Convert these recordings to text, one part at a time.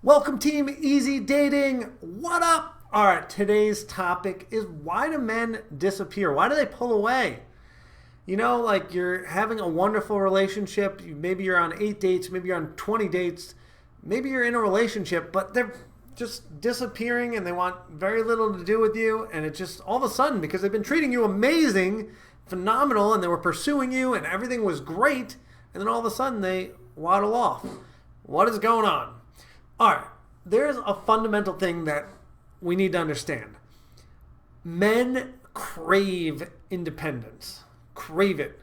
Welcome, Team Easy Dating. What up? All right, today's topic is why do men disappear? Why do they pull away? You know, like you're having a wonderful relationship. Maybe you're on 8 dates, maybe you're on 20 dates, maybe you're in a relationship, but they're just disappearing and they want very little to do with you. And it's just all of a sudden, because they've been treating you amazing, phenomenal, and they were pursuing you and everything was great. And then all of a sudden they waddle off. What is going on? All right, there's a fundamental thing that we need to understand. Men crave independence, crave it.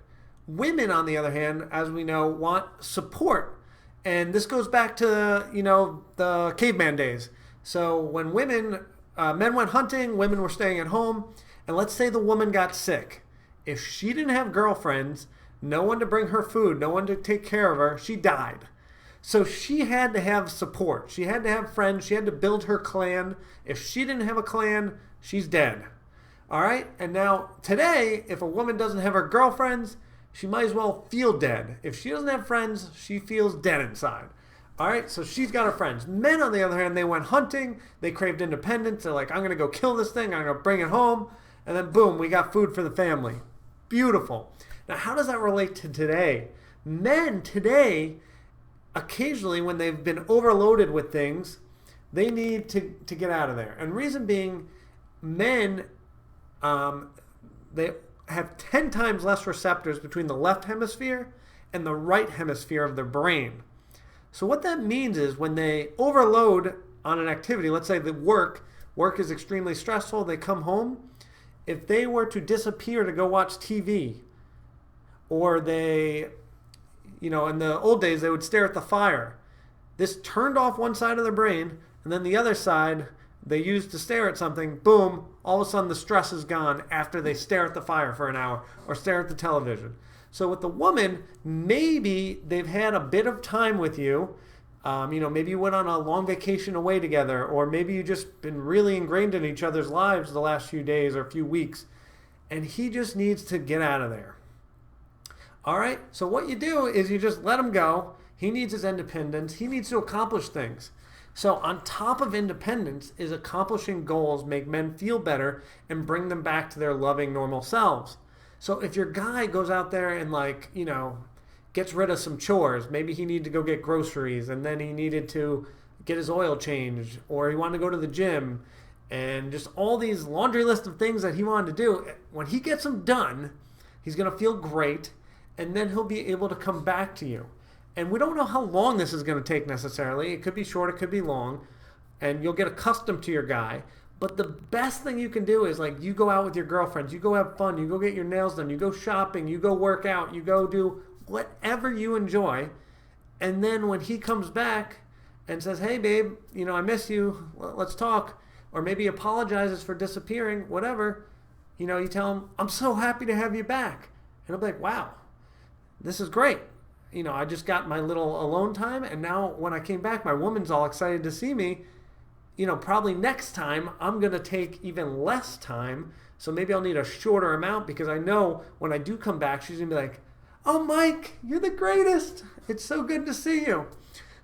Women, on the other hand, as we know, want support. And this goes back to, the caveman days. So when men went hunting, women were staying at home. And let's say the woman got sick. If she didn't have girlfriends, no one to bring her food, no one to take care of her, she died. So she had to have support. She had to have friends. She had to build her clan. If she didn't have a clan, she's dead. All right? And now today, if a woman doesn't have her girlfriends, she might as well feel dead. If she doesn't have friends, she feels dead inside. All right? So she's got her friends. Men, on the other hand, they went hunting. They craved independence. They're like, I'm going to go kill this thing. I'm going to bring it home. And then boom, we got food for the family. Beautiful. Now, how does that relate to today? Men today, occasionally when they've been overloaded with things, they need to get out of there. And reason being, men, they have 10 times less receptors between the left hemisphere and the right hemisphere of their brain. So what that means is when they overload on an activity, let's say the work is extremely stressful, they come home, if they were to disappear to go watch TV, or they, in the old days, they would stare at the fire. This turned off one side of their brain, and then the other side they used to stare at something. Boom, all of a sudden the stress is gone after they stare at the fire for an hour or stare at the television. So with the woman, maybe they've had a bit of time with you. Maybe you went on a long vacation away together, or maybe you just been really ingrained in each other's lives the last few days or few weeks, and he just needs to get out of there. All right, so what you do is you just let him go. He needs his independence. He needs to accomplish things. So on top of independence is accomplishing goals make men feel better and bring them back to their loving, normal selves. So if your guy goes out there and gets rid of some chores, maybe he needed to go get groceries and then he needed to get his oil changed, or he wanted to go to the gym, and just all these laundry list of things that he wanted to do, when he gets them done, he's going to feel great. And then he'll be able to come back to you. And we don't know how long this is going to take necessarily. It could be short, it could be long. And you'll get accustomed to your guy. But the best thing you can do is you go out with your girlfriends, you go have fun, you go get your nails done, you go shopping, you go work out, you go do whatever you enjoy. And then when he comes back and says, hey babe, I miss you, let's talk. Or maybe apologizes for disappearing, whatever. You tell him, I'm so happy to have you back. And he'll be like, wow. This is great. I just got my little alone time, and now when I came back, my woman's all excited to see me. Probably next time I'm going to take even less time, so maybe I'll need a shorter amount, because I know when I do come back, she's going to be like, oh, Mike, you're the greatest. It's so good to see you.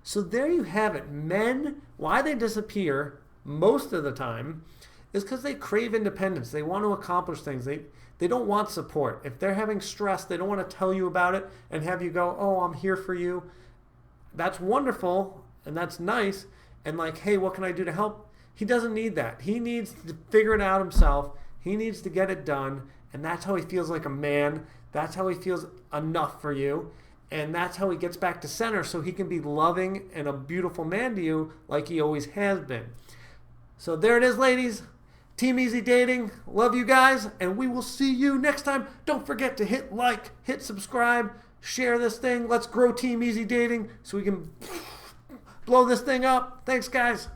So there you have it. Men, why they disappear most of the time is because they crave independence. They want to accomplish things. They don't want support. If they're having stress, they don't want to tell you about it and have you go, oh, I'm here for you. That's wonderful and that's nice. And hey, what can I do to help? He doesn't need that. He needs to figure it out himself. He needs to get it done. And that's how he feels like a man. That's how he feels enough for you. And that's how he gets back to center, so he can be loving and a beautiful man to you like he always has been. So there it is, ladies. Team Easy Dating, love you guys, and we will see you next time. Don't forget to hit like, hit subscribe, share this thing. Let's grow Team Easy Dating so we can blow this thing up. Thanks, guys.